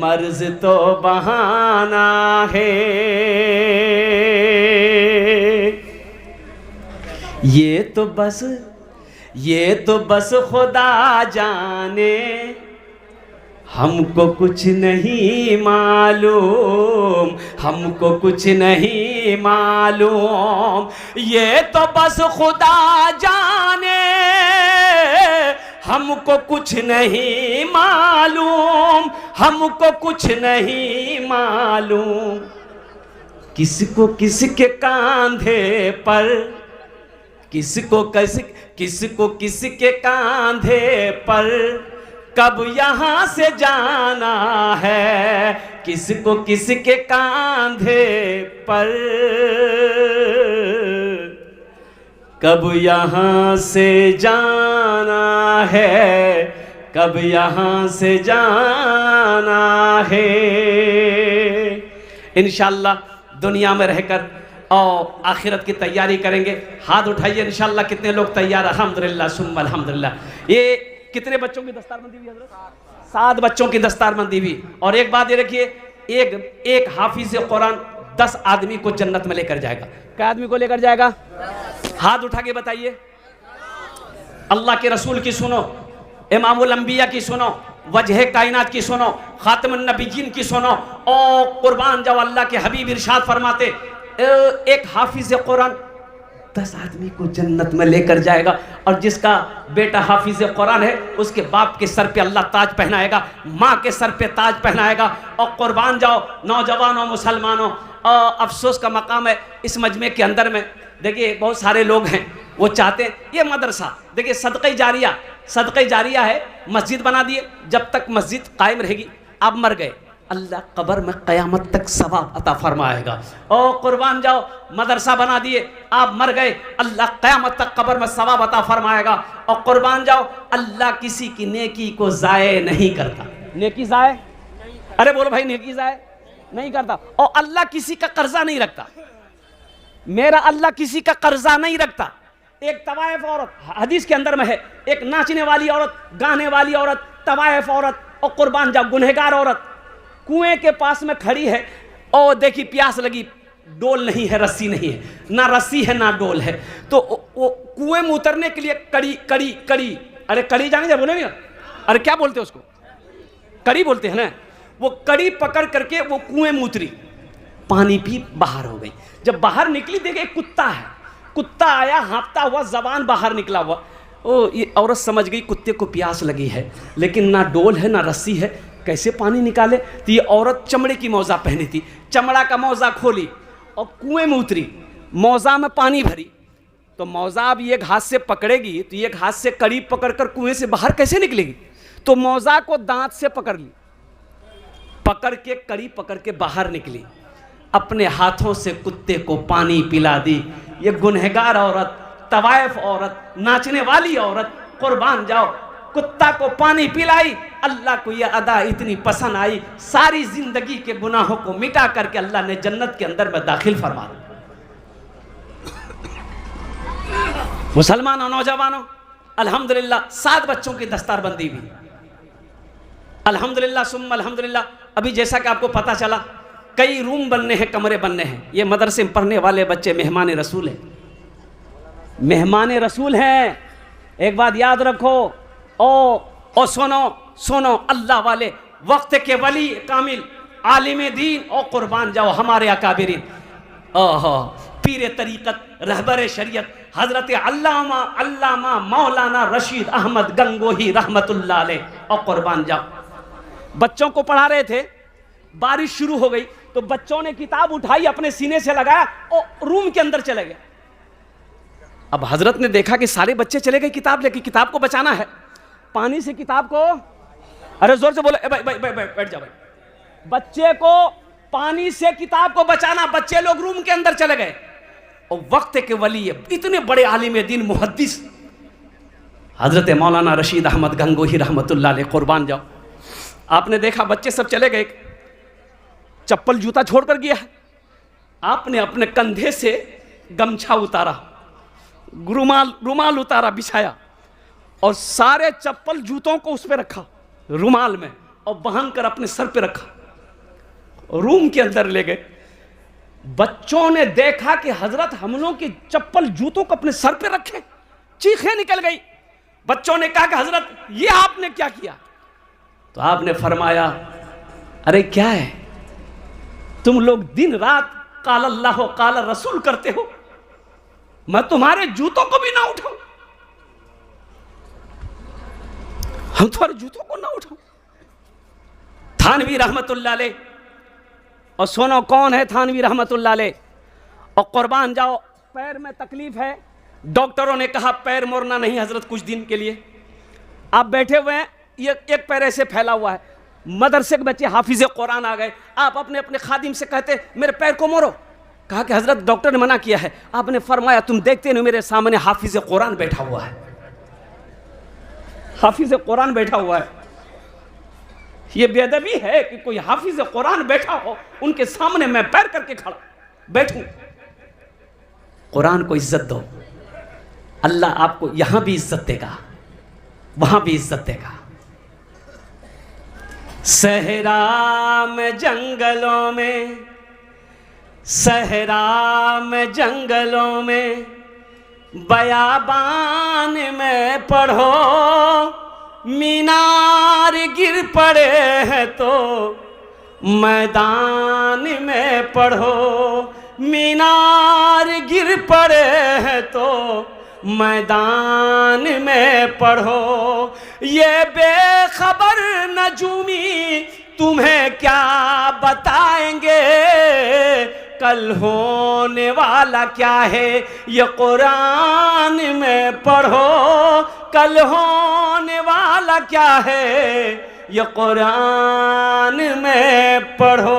मर्ज तो बहाना है। ये तो बस खुदा जाने, हमको कुछ नहीं मालूम, हमको कुछ नहीं मालूम। ये तो बस खुदा जाने, हमको कुछ नहीं मालूम, हमको कुछ नहीं मालूम। किसको किसके कांधे पर, किसको किसके कांधे पर कब यहाँ से जाना है, किसको किसके कांधे पर कब यहाँ से जाना है, कब यहाँ से जाना है। इंशाअल्लाह दुनिया में रहकर और आखिरत की तैयारी करेंगे। हाथ उठाइए इंशाअल्लाह, कितने लोग तैयार? अल्हम्दुलिल्लाह सुम्मा अल्हम्दुलिल्लाह। ये कितने बच्चों की दस्तारबंदी हुई हज़रत? 7 बच्चों की दस्तारबंदी हुई। और एक बात ये रखिए, एक हाफिज कुरान 10 आदमी को जन्नत में लेकर जाएगा। क्या आदमी को लेकर जाएगा? हाथ उठा के बताइए। अल्लाह के रसूल की सुनो, इमामुल अंबिया की सुनो, वजह कायनात की सुनो, खातमुन नबीयीन की सुनो। और कुर्बान जाओ, अल्लाह के हबीब इरशाद फरमाते, एक हाफिज कुरान 10 आदमी को जन्नत में लेकर जाएगा। और जिसका बेटा हाफिज कुरान है, उसके बाप के सर पे अल्लाह ताज पहनाएगा, माँ के सर पे ताज पहनाएगा। और कुर्बान जाओ नौजवानों, मुसलमानों, अफसोस का मकाम है इस मजमे के अंदर में। देखिए बहुत सारे लोग हैं वो चाहते हैं ये मदरसा, देखिए सदक़े जारिया है, मस्जिद बना दिए, जब तक मस्जिद कायम रहेगी। आप मर गए, अल्लाह कब्र में क़यामत तक सवाब अता फरमाएगा। ओ कुर्बान जाओ, मदरसा बना दिए, आप मर गए, अल्लाह क़यामत तक कब्र में सवाब अता फरमाएगा। और कुर्बान जाओ, अल्लाह किसी की नेकी को ज़ाये नहीं करता। नेकी ज़ाये, अरे बोलो भाई, नेकी ज़ाये नहीं करता। और अल्लाह किसी का कर्जा नहीं रखता। मेरा अल्लाह किसी का कर्जा नहीं रखता। एक तवाइफ औरत, हदीस के अंदर में है, एक नाचने वाली औरत, गाने वाली औरत, तवाइफ औरत और कुर्बान जाओ गुनहगार औरत कुएं के पास में खड़ी है और देखी प्यास लगी, डोल नहीं है, रस्सी नहीं है, ना रस्सी है ना डोल है, तो वो कुएं में उतरने के लिए कड़ी कड़ी कड़ी, अरे कड़ी जाने जा बोलेंगे, अरे क्या बोलते हैं उसको, कड़ी बोलते हैं ना, वो कड़ी पकड़ करके वो कुएं में उतरी, पानी पी बाहर हो गई। जब बाहर निकली देखे एक कुत्ता है, कुत्ता आया हाँफता हुआ, जबान बाहर निकला हुआ। ओ, ये औरत समझ गई कुत्ते को प्यास लगी है, लेकिन ना डोल है ना रस्सी है, कैसे पानी निकाले। तो ये औरत चमड़े की मौजा पहनी थी, चमड़ा का मौजा खोली और कुएं में उतरी, मौजा में पानी भरी। तो मौजा अब ये हाथ से पकड़ेगी तो ये हाथ से कड़ी पकड़कर कुएं से बाहर कैसे निकलेगी। तो मौजा को दांत से पकड़ ली, पकड़ के कड़ी पकड़ के बाहर निकली, अपने हाथों से कुत्ते को पानी पिला दी। ये गुनहगार औरत, तवाइफ औरत, नाचने वाली औरत, कुर्बान जाओ, कुत्ता को पानी पिलाई। अल्लाह को यह अदा इतनी पसंद आई, सारी जिंदगी के गुनाहों को मिटा करके अल्लाह ने जन्नत के अंदर में दाखिल फरमा दिया। मुसलमानों, नौजवानों, अल्हम्दुलिल्लाह 7 बच्चों की दस्तारबंदी भी, अल्हम्दुलिल्लाह सुम्मा अल्हम्दुलिल्लाह। अभी जैसा कि आपको पता चला, कई रूम बनने हैं, कमरे बनने हैं। ये मदरसे में पढ़ने वाले बच्चे मेहमान रसूल हैं, मेहमान रसूल हैं। एक बात याद रखो, ओ सुनो सुनो, अल्लाह वाले, वक्त के वली कामिल, आलिम दीन और कुर्बान जाओ हमारे अकाबिरीन, पीर तरीक़त, रहबर शरीयत हज़रत अल्लामा मौलाना रशीद अहमद गंगोही रहमतुल्लाह अलैह। और कुर्बान जाओ, बच्चों को पढ़ा रहे थे, बारिश शुरू हो गई तो बच्चों ने किताब उठाई, अपने सीने से लगाया और रूम के अंदर चले गए। अब हजरत ने देखा कि सारे बच्चे चले गए किताब लेके, किताब को बचाना है, पानी से किताब को, अरे जोर से बोलो, भाई भाई भाई बैठ जा भाई, बच्चे को पानी से किताब को बचाना। बच्चे लोग रूम के अंदर चले गए और वक्त के वली, इतने बड़े आलिम दीन मुहद्दिस हजरत मौलाना रशीद अहमद गंगोही रहमतुल्लाह अलैह, कुर्बान जाओ। आपने देखा बच्चे सब चले गए, चप्पल जूता छोड़कर गया है, आपने अपने कंधे से गमछा उतारा, रुमाल उतारा, बिछाया और सारे चप्पल जूतों को उस पर रखा रुमाल में और बांध कर अपने सर पे रखा, रूम के अंदर ले गए। बच्चों ने देखा कि हजरत हम लोगों के चप्पल जूतों को अपने सर पे रखे, चीखें निकल गई। बच्चों ने कहा कि हजरत ये आपने क्या किया। तो आपने फरमाया, अरे क्या है, तुम लोग दिन रात काल अल्लाह काल रसूल करते हो, मैं तुम्हारे जूतों को भी ना उठाऊं, हम तुम्हारे जूतों को ना उठाऊं। थानवी रहमतुल्लाह अलैह, और सुनो कौन है थानवी रहमतुल्लाह अलैह। और कुर्बान जाओ, पैर में तकलीफ है, डॉक्टरों ने कहा पैर मोड़ना नहीं हजरत कुछ दिन के लिए। आप बैठे हुए हैं, ये एक पैर ऐसे फैला हुआ है, मदरसे के बच्चे हाफिज कुरान आ गए, आप अपने अपने खादिम से कहते मेरे पैर को मोड़ो। कहा कि हजरत डॉक्टर ने मना किया है। आपने फरमाया तुम देखते नहीं मेरे सामने हाफिज कुरान बैठा हुआ है, हाफिज कुरान बैठा हुआ है। ये बेअदबी है कि कोई हाफिज कुरान बैठा हो, उनके सामने मैं पैर करके खड़ा बैठूं। कुरान को इज्जत दो, अल्लाह आपको यहां भी इज्जत देगा, वहां भी इज्जत देगा। सहरा में जंगलों में, सहरा में जंगलों में, बयाबान में पढ़ो, मीनार गिर पड़े हैं तो मैदान में पढ़ो, मीनार गिर पड़े हैं तो मैदान में पढ़ो। ये बेखबर नजूमी तुम्हें क्या बताएंगे, कल होने वाला क्या है ये कुरान में पढ़ो, कल होने वाला क्या है ये कुरान में पढ़ो।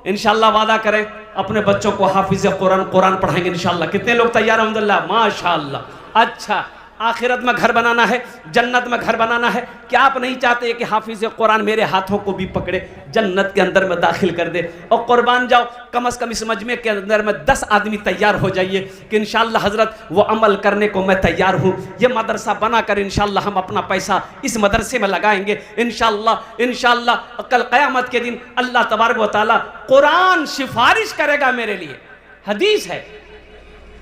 इंशाल्लाह वादा करें अपने बच्चों को हाफिज कुरान पढ़ाएंगे इंशाल्लाह। कितने लोग तैयार हैं? अल्हम्दुलिल्लाह, माशाअल्लाह। अच्छा, आखिरत में घर बनाना है, जन्नत में घर बनाना है, क्या आप नहीं चाहते कि हाफिज कुरान मेरे हाथों को भी पकड़े, जन्नत के अंदर में दाखिल कर दे? और कुर्बान जाओ, कम से कम इस मजमे के अंदर में 10 आदमी तैयार हो जाइए कि इंशाल्लाह हजरत वो अमल करने को मैं तैयार हूँ। ये मदरसा बनाकर इंशाल्लाह हम अपना पैसा इस मदरसे में लगाएंगे इंशाल्लाह। इंशाल्लाह कल क़यामत के दिन अल्लाह तबारक व तआला कुरान सिफारिश करेगा मेरे लिए। हदीस है,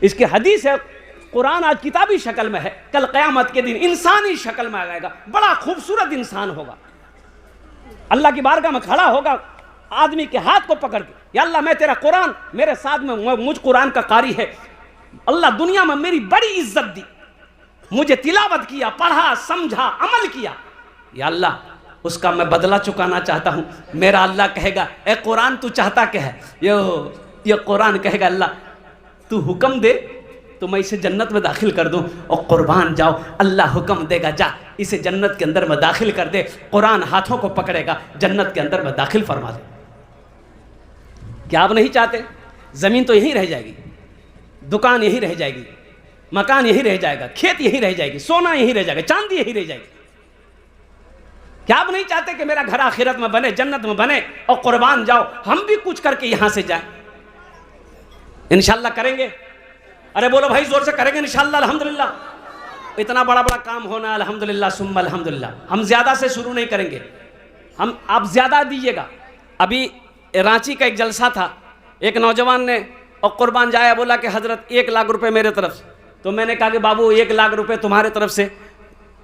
इसकी हदीस है। कुरान आज किताबी शक्ल में है, कल क़यामत के दिन इंसानी शक्ल में आ जाएगा। बड़ा खूबसूरत इंसान होगा, अल्लाह की बारगाह में खड़ा होगा आदमी के हाथ को पकड़ के, या अल्लाह मैं तेरा कुरान मेरे साथ में, मुझ कुरान का कारी है अल्लाह, दुनिया में मेरी बड़ी इज्जत दी, मुझे तिलावत किया, पढ़ा, समझा, अमल किया, या अल्लाह उसका मैं बदला चुकाना चाहता हूँ। मेरा अल्लाह कहेगा ए कुरान तू चाहता क्या है? ये कुरान कहेगा अल्लाह तू हुक्म दे तो मैं इसे जन्नत में दाखिल कर दूं। और कुर्बान जाओ, अल्लाह हुक्म देगा जा इसे जन्नत के अंदर में दाखिल कर दे। कुरान हाथों को पकड़ेगा, जन्नत के अंदर में दाखिल फरमा दे। क्या आप नहीं चाहते? ज़मीन तो यहीं रह जाएगी, दुकान यहीं रह जाएगी, मकान यहीं रह जाएगा, खेत यहीं रह जाएगी, सोना यहीं रह जाएगा, चांदी यहीं रह जाएगी। क्या आप नहीं चाहते कि मेरा घर आखिरत में बने, जन्नत में बने? और कुर्बान जाओ, हम भी कुछ करके यहां से जाए। इंशाल्लाह करेंगे। अरे बोलो भाई जोर से, करेंगे इंशाल्लाह। अल्हम्दुलिल्लाह, इतना बड़ा बड़ा काम होना, अल्हम्दुलिल्लाह सुम्मा अल्हम्दुलिल्लाह। हम ज्यादा से शुरू नहीं करेंगे, हम आप ज्यादा दीजिएगा। अभी रांची का एक जलसा था, एक नौजवान ने और कुर्बान जाया, बोला कि हजरत 1 लाख रुपए मेरे तरफ से। तो मैंने कहा कि बाबू 1 लाख रुपए तुम्हारे तरफ से,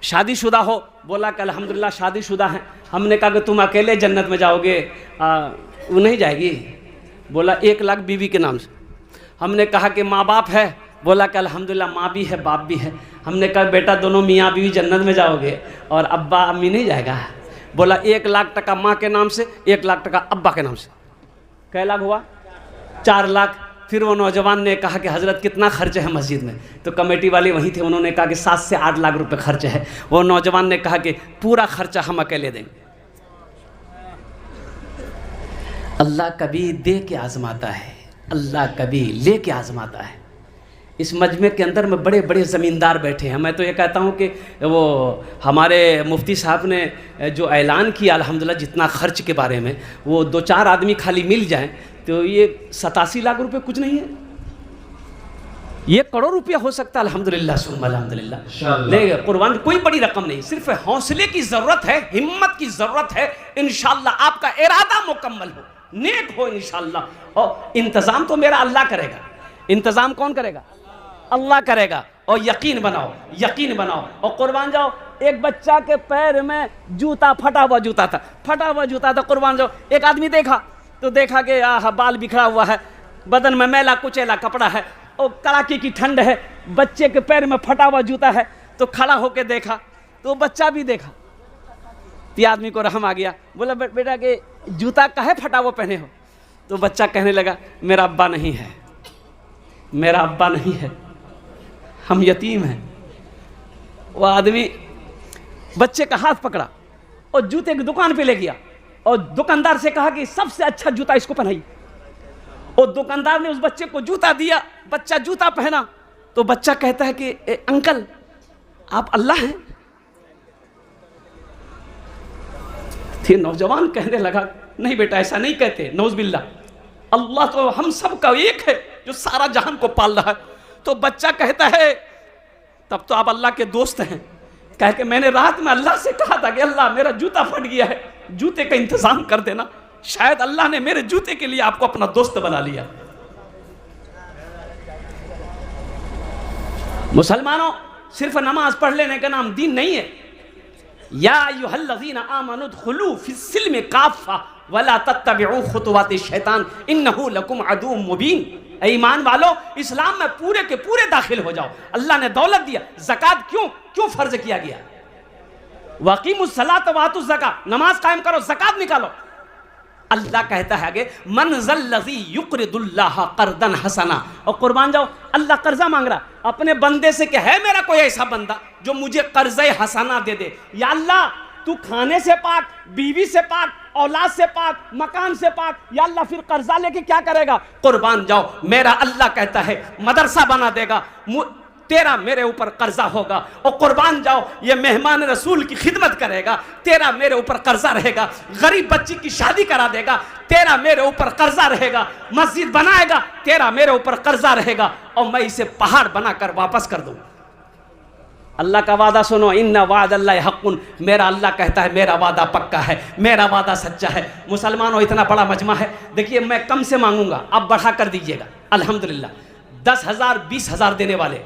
शादीशुदा हो? बोला कि अल्हम्दुलिल्लाह शादीशुदा है। हमने कहा कि तुम अकेले जन्नत में जाओगे? वो नहीं जाएगी। बोला 1 लाख बीवी के नाम से। हमने कहा कि माँ बाप है? बोला कि अल्हम्दुलिल्लाह माँ भी है, बाप भी है। हमने कहा बेटा दोनों मियाँ बीवी जन्नत में जाओगे और अब्बा अम्मी नहीं जाएगा? बोला 1 लाख टका माँ के नाम से, 1 लाख टका अब्बा के नाम से। कै लाख हुआ? 4 लाख। फिर वो नौजवान ने कहा कि हज़रत कितना खर्च है मस्जिद में? तो कमेटी वाले वहीं थे, उन्होंने कहा कि 7 से 8 लाख रुपए खर्च है। वो नौजवान ने कहा कि पूरा खर्चा हम अकेले देंगे। अल्लाह कभी दे के आजमाता है, अल्लाह कभी ले के आजमाता है। इस मजमे के अंदर में बड़े बड़े ज़मींदार बैठे हैं। मैं तो ये कहता हूँ कि वो हमारे मुफ्ती साहब ने जो ऐलान किया अल्हम्दुलिल्लाह, जितना खर्च के बारे में, वो 2-4 आदमी खाली मिल जाएं तो ये 87 लाख रुपए कुछ नहीं है, ये करोड़ रुपया हो सकता है। अल्हम्दुलिल्लाह सुम्मा अल्हम्दुलिल्लाह। नहीं, कुर्बान कोई बड़ी रकम नहीं, सिर्फ हौसले की ज़रूरत है, हिम्मत की ज़रूरत है। इंशाअल्लाह आपका इरादा मुकम्मल हो, नेक हो इंशाअल्लाह। और इंतज़ाम तो मेरा अल्लाह करेगा। इंतज़ाम कौन करेगा? अल्लाह करेगा। और यकीन बनाओ, यकीन बनाओ। और कुर्बान जाओ, एक बच्चा के पैर में जूता, फटा हुआ जूता था, फटा हुआ जूता था। कुर्बान जाओ, एक आदमी देखा तो देखा कि बाल बिखरा हुआ है, बदन में मैला कुचैला कपड़ा है और कड़ाके की ठंड है, बच्चे के पैर में फटा हुआ जूता है। तो खड़ा होकर देखा तो बच्चा भी देखा, तो आदमी को रहम आ गया। बोला बेटा के जूता काहे फटा हुआ पहने हो? तो बच्चा कहने लगा मेरा अब्बा नहीं है, मेरा अब्बा नहीं है, हम यतीम हैं। वो आदमी बच्चे का हाथ पकड़ा और जूते की दुकान पे ले गया और दुकानदार से कहा कि सबसे अच्छा जूता इसको पहनाइए। और दुकानदार ने उस बच्चे को जूता दिया, बच्चा जूता पहना। तो बच्चा कहता है कि अंकल आप अल्लाह हैं? फिर नौजवान कहने लगा नहीं बेटा ऐसा नहीं कहते, नौज़ बिल्लाह, अल्लाह तो हम सब का एक है जो सारा जहान को पाल रहा है। तो बच्चा कहता है तब तो आप अल्लाह के दोस्त हैं। कह के मैंने रात में अल्लाह से कहा था कि अल्लाह मेरा जूता फट गया है, जूते का इंतजाम कर देना। शायद अल्लाह ने मेरे जूते के लिए आपको अपना दोस्त बना लिया। मुसलमानों, सिर्फ नमाज पढ़ लेने का नाम दीन नहीं है। या अय्युहल्लज़ीना आमनु उदखुलू फिस्सिल्मि काफ़ा वला तत्तबिउ खुतुवाति शैतान इन्नहु लकुम अदुव्वुम मुबीन। ईमान वालो, इस्लाम में पूरे के पूरे दाखिल हो जाओ। अल्लाह ने दौलत दिया, ज़कात क्यों फर्ज किया गया? वक़ीमुस सलात व आतुज़ ज़कात, नमाज कायम करो, ज़कात निकालो। अल्लाह कहता है आगे मन ज़ल्लज़ी युक़रिदुल्लाह क़र्दन हसना। और कुर्बान जाओ, अल्लाह कर्जा मांग रहा अपने बंदे से कि है मेरा कोई ऐसा बंदा जो मुझे कर्ज़े हसना दे दे। या अल्लाह तू खाने से पाक, बीवी से पाक, औलाद से पाक, मकान से पाक, या अल्लाह फिर कर्जा लेके क्या करेगा? कुर्बान जाओ, मेरा अल्लाह कहता है मदरसा बना देगा, तेरा मेरे ऊपर कर्जा होगा। और कुर्बान जाओ, ये मेहमान रसूल की खिदमत करेगा, तेरा मेरे ऊपर कर्जा रहेगा। गरीब बच्ची की शादी करा देगा, तेरा मेरे ऊपर कर्जा रहेगा। मस्जिद बनाएगा, तेरा मेरे ऊपर कर्जा रहेगा, और मैं इसे पहाड़ बनाकर वापस कर दूं। अल्लाह का वादा सुनो, इन्ना वाद अल्लाह हक़्क़ुन, मेरा अल्लाह कहता है मेरा वादा पक्का है, मेरा वादा सच्चा है। मुसलमानों, इतना बड़ा मजमा है, देखिए मैं कम से मांगूंगा, आप बढ़ा कर दीजिएगा। अल्हम्दुलिल्लाह 10,000 20,000 देने वाले,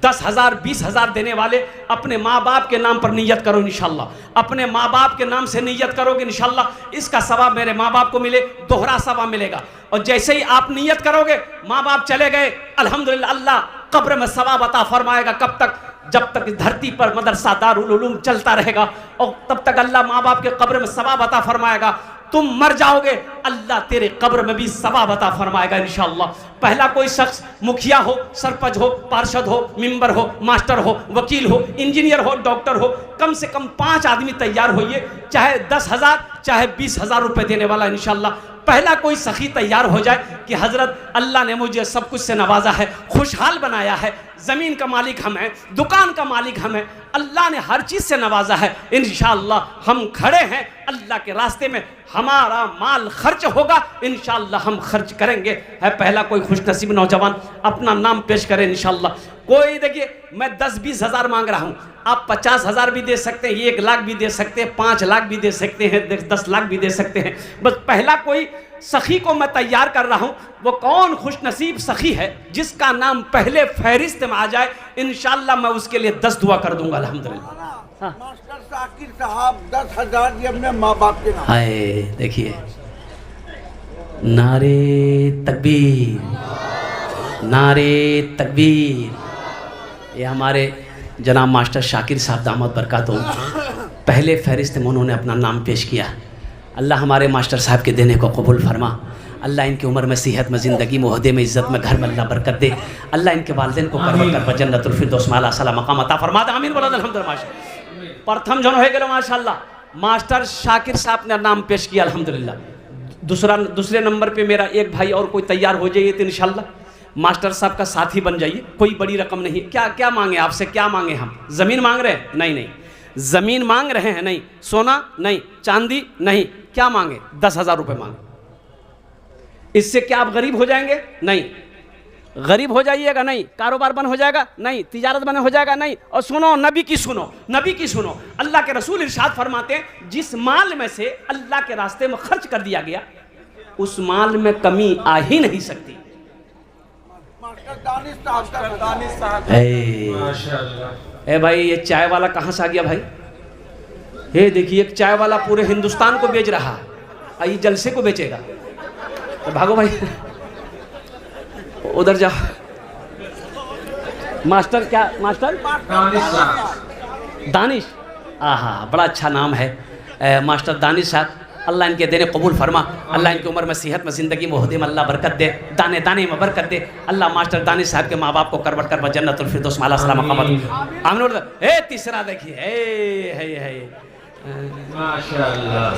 10,000 20,000 देने वाले अपने माँ बाप के नाम पर नियत करो इंशाल्लाह। अपने माँ बाप के नाम से नियत करोगे इंशाल्लाह, इसका सवाब मेरे माँ बाप को मिले, दोहरा सवाब मिलेगा। और जैसे ही आप नियत करोगे, माँ बाप चले गए, अल्हम्दुलिल्लाह अल्लाह कब्र में सवाब अता फरमाएगा। कब तक? जब तक इस धरती पर मदरसा दारुल उलूम चलता रहेगा, और तब तक अल्लाह माँ बाप के कब्र में सवाब अता फरमाएगा। तुम मर जाओगे, अल्लाह तेरे कब्र में भी सवाब अता फरमाएगा इंशाअल्लाह। पहला कोई शख्स मुखिया हो, सरपंच हो, पार्षद हो, मेंबर हो, मास्टर हो, वकील हो, इंजीनियर हो, डॉक्टर हो, कम से कम 5 आदमी तैयार होइए, चाहे 10,000 चाहे 20,000 रुपए देने वाला इंशाअल्लाह। पहला कोई सखी तैयार हो जाए कि हजरत अल्लाह ने मुझे सब कुछ से नवाजा है, खुशहाल बनाया है, ज़मीन का मालिक हम हैं, दुकान का मालिक हम हैं, अल्लाह ने हर चीज़ से नवाजा है, इंशाअल्लाह हम खड़े हैं अल्लाह के रास्ते में, हमारा माल खर्च होगा, इंशाअल्लाह हम खर्च करेंगे। है पहला कोई खुशनसीब नौजवान अपना नाम पेश करें इंशाअल्लाह। कोई देखिए, मैं 10-20 हज़ार मांग रहा हूँ, आप 50,000 भी दे सकते हैं, 1 लाख भी दे सकते हैं, 5 लाख भी दे सकते हैं, 10 लाख भी दे सकते हैं। बस पहला कोई सखी को मैं तैयार कर रहा हूँ, वो कौन खुशनसीब सखी है जिसका नाम पहले फहरिस्त में आ जाए, इंशाअल्लाह मैं उसके लिए 10 दुआ कर दूंगा अल्हम्दुलिल्लाह। हाँ। मास्टर शाकिर साहब 10,000 दिए अपने माँ बाप के नाम। हाय देखिए, नारे तकबीर, नारे तकबीर। ये हमारे जनाब मास्टर शाकिर साहब दामद बरकातहू पहले फहरिस्त में उन्होंने अपना नाम पेश किया। अल्लाह हमारे मास्टर साहब के देने को कबूल फरमा, अल्लाह इनकी उम्र में, सेहत में, ज़िंदगी में, ओहदे में, इज़्ज़त में, घर में अल्लाह बरकत दे। अल्लाह इनके वालिदैन को करब जन्नतुल फिरदौस में आला सला मकाम अता फरमा दे। आमीन बोलो अल्हम्दुलिल्लाह। माशाअल्लाह प्रथम जन हो गए माशाअल्लाह, मास्टर शाकिर साहब ने नाम पेश किया अल्हम्दुलिल्लाह। दूसरे नंबर पे मेरा एक भाई और कोई तैयार हो जाइए तो इंशाअल्लाह मास्टर साहब का साथी बन जाइए। कोई बड़ी रकम नहीं है। क्या क्या मांगे आपसे? क्या मांगे? हम ज़मीन मांग रहे हैं? नहीं नहीं, ज़मीन मांग रहे हैं नहीं, सोना नहीं, चांदी नहीं, क्या मांगे? 10,000 रुपये मांगे। इससे क्या आप गरीब हो जाएंगे? नहीं। गरीब हो जाइएगा? नहीं। कारोबार बंद हो जाएगा? नहीं। तिजारत बंद हो जाएगा? नहीं। और सुनो, नबी की सुनो, नबी की सुनो। अल्लाह के रसूल इरशाद फरमाते हैं, जिस माल में से अल्लाह के रास्ते में खर्च कर दिया गया, उस माल में कमी आ ही नहीं सकती। ए भाई, ये चाय वाला कहाँ से आ गया भाई? हे देखिए, एक चाय वाला पूरे हिंदुस्तान को बेच रहा है, ये जलसे को बेचेगा। तो भागो भाई, उधर जाओ। मास्टर क्या? मास्टर दानिश। आहा, बड़ा अच्छा नाम है मास्टर दानिश साहब। अल्लाह इनके देने कबूल फरमा, अल्लाह इनकी उम्र में, सेहत में, ज़िंदगी में, ओहदे में अल्लाह बरकत दे, दाने दाने में बरकत दे। अल्लाह मास्टर दानिश साहब के माँ बाप को करवट कर जन्नतुल फिरदौस में आला सला मकाम। आमीन। तीसरा देखिए, माशाअल्लाह।